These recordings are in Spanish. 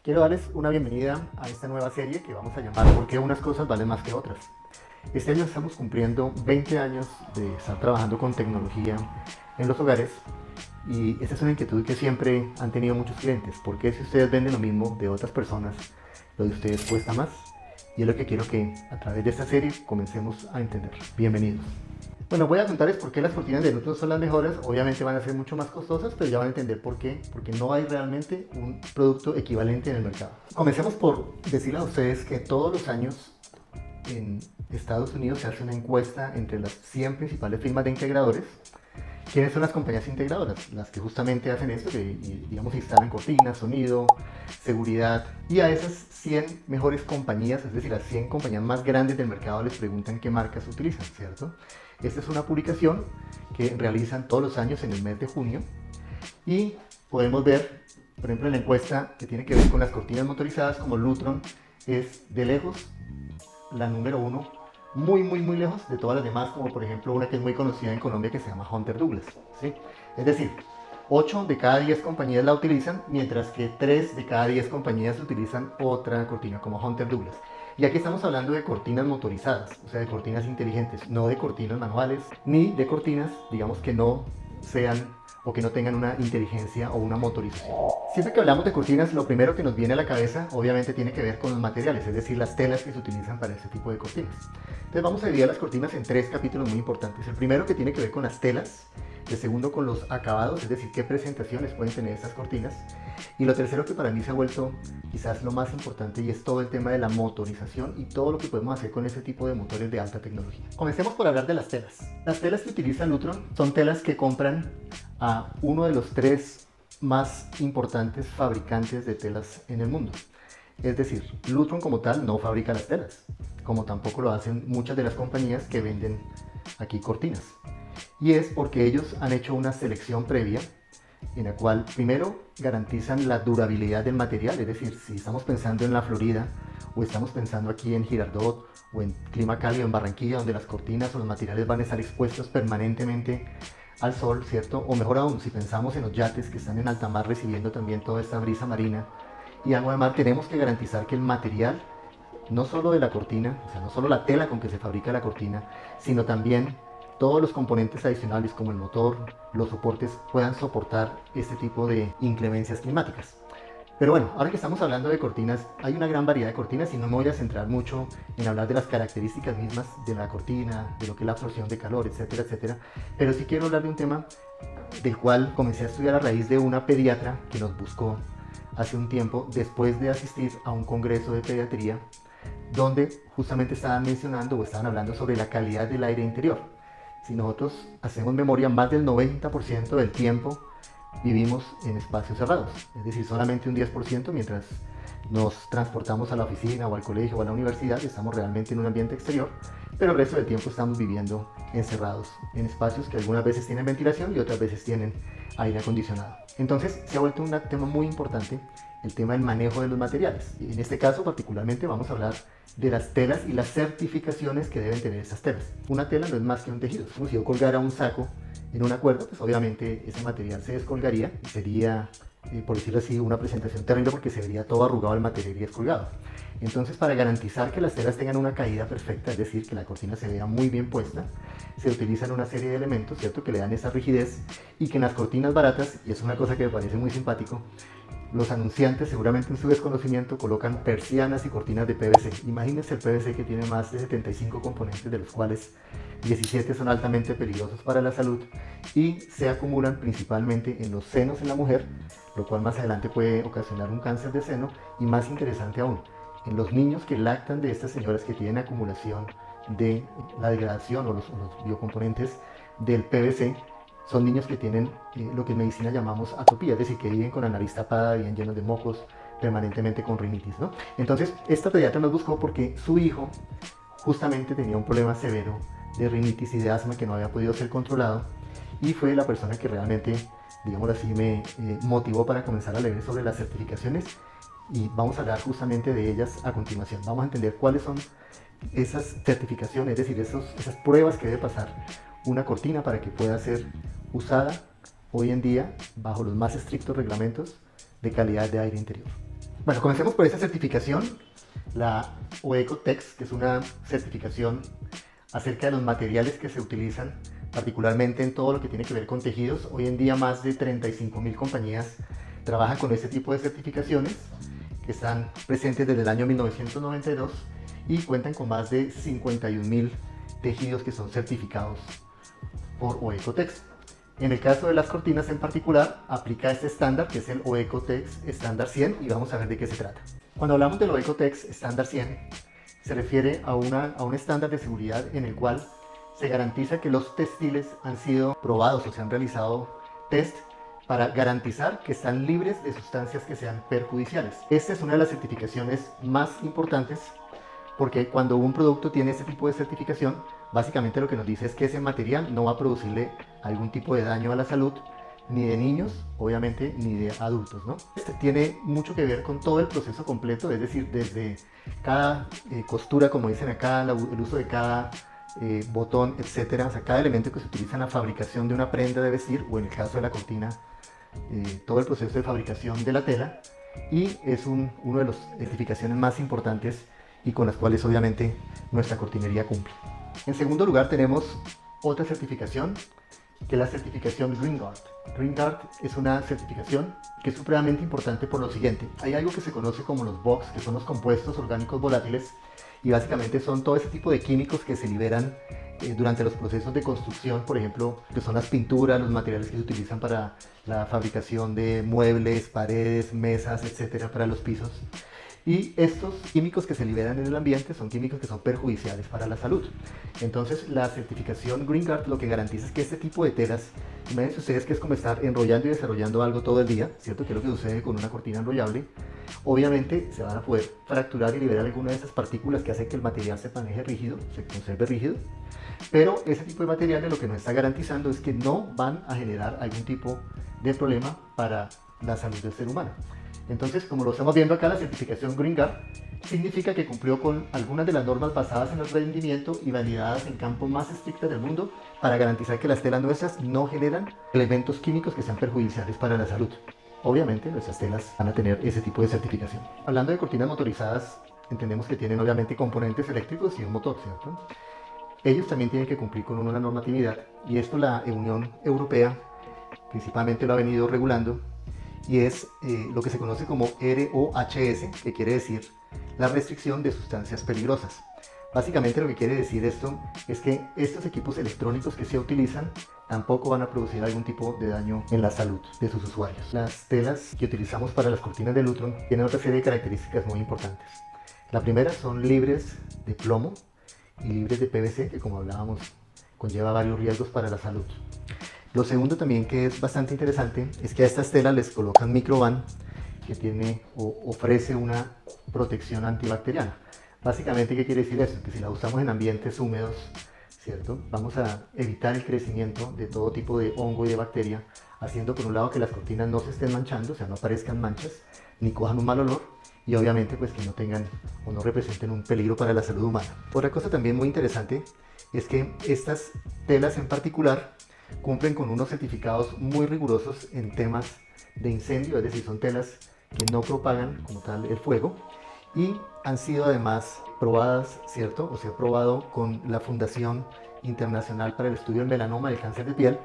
Quiero darles una bienvenida a esta nueva serie que vamos a llamar ¿Por qué unas cosas valen más que otras? Este año estamos cumpliendo 20 años de estar trabajando con tecnología en los hogares y esta es una inquietud que siempre han tenido muchos clientes. ¿Por qué si ustedes venden lo mismo de otras personas, lo de ustedes cuesta más? Y es lo que quiero que a través de esta serie comencemos a entender. Bienvenidos. Bueno, voy a contarles por qué las cortinas de Nutron son las mejores. Obviamente van a ser mucho más costosas, pero ya van a entender por qué. Porque no hay realmente un producto equivalente en el mercado. Comencemos por decirles a ustedes que todos los años en Estados Unidos se hace una encuesta entre las 100 principales firmas de integradores. ¿Quiénes son las compañías integradoras? Las que justamente hacen esto, que digamos instalan cortinas, sonido, seguridad. Y a esas 100 mejores compañías, es decir, las 100 compañías más grandes del mercado, les preguntan qué marcas utilizan, ¿cierto? Esta es una publicación que realizan todos los años en el mes de junio y podemos ver, por ejemplo, en la encuesta que tiene que ver con las cortinas motorizadas, como Lutron es de lejos la número uno, muy lejos de todas las demás, como por ejemplo una que es muy conocida en Colombia que se llama Hunter Douglas, ¿sí? Es decir, 8 de cada 10 compañías la utilizan, mientras que 3 de cada 10 compañías utilizan otra cortina como Hunter Douglas. Y aquí estamos hablando de cortinas motorizadas, o sea, de cortinas inteligentes, no de cortinas manuales, ni de cortinas, digamos, que no sean o que no tengan una inteligencia o una motorización. Siempre que hablamos de cortinas, lo primero que nos viene a la cabeza, obviamente, tiene que ver con los materiales, es decir, las telas que se utilizan para este tipo de cortinas. Entonces vamos a dividir las cortinas en 3 capítulos muy importantes. El primero, que tiene que ver con las telas. El segundo, con los acabados, es decir, qué presentaciones pueden tener estas cortinas. Y lo tercero, que para mí se ha vuelto quizás lo más importante, y es todo el tema de la motorización y todo lo que podemos hacer con ese tipo de motores de alta tecnología. Comencemos por hablar de las telas. Las telas que utiliza Lutron son telas que compran a uno de los 3 más importantes fabricantes de telas en el mundo. Es decir, Lutron como tal no fabrica las telas, como tampoco lo hacen muchas de las compañías que venden aquí cortinas. Y es porque ellos han hecho una selección previa en la cual primero garantizan la durabilidad del material, es decir, si estamos pensando en la Florida o estamos pensando aquí en Girardot o en clima cálido en Barranquilla, donde las cortinas o los materiales van a estar expuestos permanentemente al sol, ¿cierto? O mejor aún, si pensamos en los yates que están en alta mar recibiendo también toda esta brisa marina y agua de mar, tenemos que garantizar que el material, no solo de la cortina, o sea, no solo la tela con que se fabrica la cortina, sino también todos los componentes adicionales como el motor, los soportes, puedan soportar este tipo de inclemencias climáticas. Pero bueno, ahora que estamos hablando de cortinas, hay una gran variedad de cortinas y no me voy a centrar mucho en hablar de las características mismas de la cortina, de lo que es la absorción de calor, etcétera, etcétera. Pero sí quiero hablar de un tema del cual comencé a estudiar a raíz de una pediatra que nos buscó hace un tiempo después de asistir a un congreso de pediatría donde justamente estaban mencionando o estaban hablando sobre la calidad del aire interior. Si nosotros hacemos memoria, más del 90% del tiempo vivimos en espacios cerrados, es decir, solamente un 10% mientras nos transportamos a la oficina o al colegio o a la universidad estamos realmente en un ambiente exterior, pero el resto del tiempo estamos viviendo encerrados en espacios que algunas veces tienen ventilación y otras veces tienen aire acondicionado. Entonces se ha vuelto un tema muy importante el tema del manejo de los materiales. Y en este caso particularmente vamos a hablar de las telas y las certificaciones que deben tener esas telas. Una tela no es más que un tejido. Como si yo colgara un saco en una cuerda, pues obviamente ese material se descolgaría y sería, por decirlo así, una presentación terrible porque se vería todo arrugado el material y descolgado. Entonces, para garantizar que las telas tengan una caída perfecta, es decir, que la cortina se vea muy bien puesta, se utilizan una serie de elementos, ¿cierto?, que le dan esa rigidez y que en las cortinas baratas, y es una cosa que me parece muy simpático, los anunciantes seguramente en su desconocimiento colocan persianas y cortinas de PVC. Imagínense el PVC que tiene más de 75 componentes, de los cuales 17 son altamente peligrosos para la salud y se acumulan principalmente en los senos en la mujer, lo cual más adelante puede ocasionar un cáncer de seno, y más interesante aún, en los niños que lactan de estas señoras que tienen acumulación de la degradación o los biocomponentes del PVC. Son niños que tienen lo que en medicina llamamos atopía, es decir, que viven con la nariz tapada, viven llenos de mocos, permanentemente con rinitis, ¿no? Entonces, esta pediatra nos buscó porque su hijo justamente tenía un problema severo de rinitis y de asma que no había podido ser controlado, y fue la persona que realmente, digámoslo así, me motivó para comenzar a leer sobre las certificaciones, y vamos a hablar justamente de ellas a continuación. Vamos a entender cuáles son esas certificaciones, es decir, esas pruebas que debe pasar una cortina para que pueda ser usada hoy en día bajo los más estrictos reglamentos de calidad de aire interior. Bueno, comencemos por esta certificación, la OECO-TEX, que es una certificación acerca de los materiales que se utilizan, particularmente en todo lo que tiene que ver con tejidos. Hoy en día más de 35.000 compañías trabajan con este tipo de certificaciones, que están presentes desde el año 1992 y cuentan con más de 51.000 tejidos que son certificados por OECO-TEX. En el caso de las cortinas en particular, aplica este estándar que es el OECO-TEX estándar 100 y vamos a ver de qué se trata. Cuando hablamos del OECO-TEX estándar 100, se refiere a un estándar de seguridad en el cual se garantiza que los textiles han sido probados o se han realizado test para garantizar que están libres de sustancias que sean perjudiciales. Esta es una de las certificaciones más importantes porque cuando un producto tiene este tipo de certificación, básicamente lo que nos dice es que ese material no va a producirle algún tipo de daño a la salud, ni de niños, obviamente, ni de adultos, ¿no? Este tiene mucho que ver con todo el proceso completo, es decir, desde cada costura, como dicen acá, el uso de cada botón, etcétera, o sea, cada elemento que se utiliza en la fabricación de una prenda de vestir, o en el caso de la cortina, todo el proceso de fabricación de la tela, y es uno de las certificaciones más importantes y con las cuales obviamente nuestra cortinería cumple. En segundo lugar tenemos otra certificación, que es la certificación Green Guard. Green Guard es una certificación que es supremamente importante por lo siguiente. Hay algo que se conoce como los BOX, que son los compuestos orgánicos volátiles, y básicamente son todo ese tipo de químicos que se liberan durante los procesos de construcción, por ejemplo, que son las pinturas, los materiales que se utilizan para la fabricación de muebles, paredes, mesas, etcétera, para los pisos. Y estos químicos que se liberan en el ambiente son químicos que son perjudiciales para la salud. Entonces la certificación Green Guard lo que garantiza es que este tipo de telas, imagínense ustedes que es como estar enrollando y desarrollando algo todo el día, ¿cierto? Que es lo que sucede con una cortina enrollable. Obviamente se van a poder fracturar y liberar alguna de esas partículas que hacen que el material se maneje rígido, se conserve rígido. Pero ese tipo de materiales lo que nos está garantizando es que no van a generar algún tipo de problema para la salud del ser humano. Entonces, como lo estamos viendo acá, la certificación Green Guard significa que cumplió con algunas de las normas basadas en el rendimiento y validadas en campos más estrictos del mundo para garantizar que las telas nuestras no generan elementos químicos que sean perjudiciales para la salud. Obviamente, nuestras telas van a tener ese tipo de certificación. Hablando de cortinas motorizadas, entendemos que tienen obviamente componentes eléctricos y un motor, ¿cierto? Ellos también tienen que cumplir con una normatividad y esto la Unión Europea principalmente lo ha venido regulando, y es lo que se conoce como RoHS, que quiere decir la restricción de sustancias peligrosas. Básicamente lo que quiere decir esto es que estos equipos electrónicos que se utilizan tampoco van a producir algún tipo de daño en la salud de sus usuarios. Las telas que utilizamos para las cortinas de Lutron tienen otra serie de características muy importantes. La primera son libres de plomo y libres de PVC, que como hablábamos conlleva varios riesgos para la salud. Lo segundo también que es bastante interesante es que a estas telas les colocan Microban, que tiene o ofrece una protección antibacteriana. Básicamente, ¿qué quiere decir esto? Que si la usamos en ambientes húmedos, ¿cierto? Vamos a evitar el crecimiento de todo tipo de hongo y de bacteria, haciendo por un lado que las cortinas no se estén manchando, o sea, no aparezcan manchas, ni cojan un mal olor, y obviamente pues que no tengan o no representen un peligro para la salud humana. Otra cosa también muy interesante es que estas telas en particular cumplen con unos certificados muy rigurosos en temas de incendio, es decir, son telas que no propagan como tal el fuego y han sido además probadas, ¿cierto? O se ha probado con la Fundación Internacional para el Estudio del Melanoma, del cáncer de piel,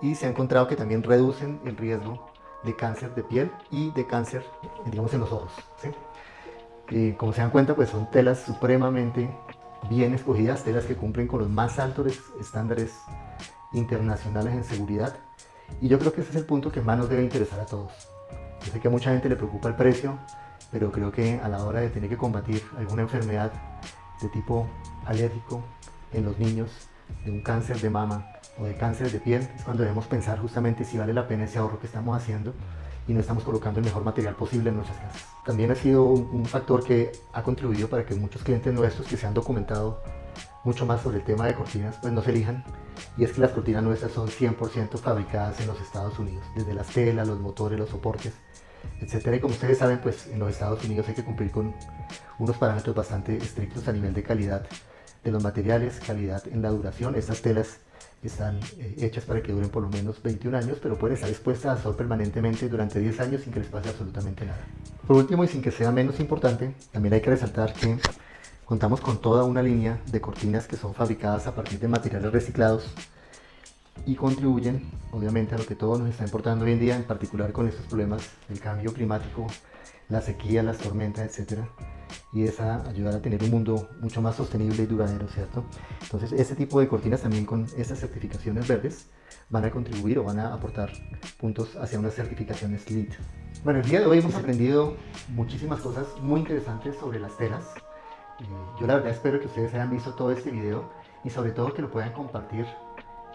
y se ha encontrado que también reducen el riesgo de cáncer de piel y de cáncer, digamos, en los ojos, ¿sí? Como se dan cuenta, pues son telas supremamente bien escogidas, telas que cumplen con los más altos estándares internacionales en seguridad, y yo creo que ese es el punto que más nos debe interesar a todos. Yo sé que a mucha gente le preocupa el precio, pero creo que a la hora de tener que combatir alguna enfermedad de tipo alérgico en los niños, de un cáncer de mama o de cáncer de piel, es cuando debemos pensar justamente si vale la pena ese ahorro que estamos haciendo y no estamos colocando el mejor material posible en nuestras casas. También ha sido un factor que ha contribuido para que muchos clientes nuestros que se han documentado mucho más sobre el tema de cortinas, pues nos elijan, y es que las cortinas nuestras son 100% fabricadas en los Estados Unidos, desde las telas, los motores, los soportes, etcétera. Y como ustedes saben, pues en los Estados Unidos hay que cumplir con unos parámetros bastante estrictos a nivel de calidad de los materiales, calidad en la duración. Estas telas están hechas para que duren por lo menos 21 años, pero pueden estar expuestas al sol permanentemente durante 10 años sin que les pase absolutamente nada. Por último, y sin que sea menos importante, también hay que resaltar que contamos con toda una línea de cortinas que son fabricadas a partir de materiales reciclados y contribuyen, obviamente, a lo que todo nos está importando hoy en día, en particular con estos problemas del cambio climático, la sequía, las tormentas, etc. Y es a ayudar a tener un mundo mucho más sostenible y duradero, ¿cierto? Entonces, este tipo de cortinas también con estas certificaciones verdes van a contribuir o van a aportar puntos hacia unas certificaciones LEED. Bueno, el día de hoy hemos aprendido muchísimas cosas muy interesantes sobre las telas. Yo la verdad espero que ustedes hayan visto todo este video y sobre todo que lo puedan compartir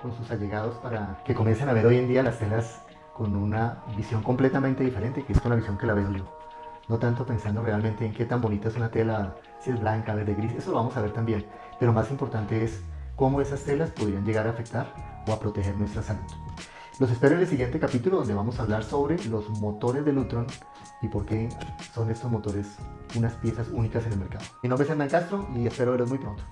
con sus allegados para que comiencen a ver hoy en día las telas con una visión completamente diferente, que es con la visión que la veo yo. No tanto pensando realmente en qué tan bonita es una tela, si es blanca, verde, gris, eso lo vamos a ver también. Pero más importante es cómo esas telas podrían llegar a afectar o a proteger nuestra salud. Los espero en el siguiente capítulo donde vamos a hablar sobre los motores de Lutron y por qué son estos motores unas piezas únicas en el mercado. Mi nombre es Hernán Castro y espero veros muy pronto.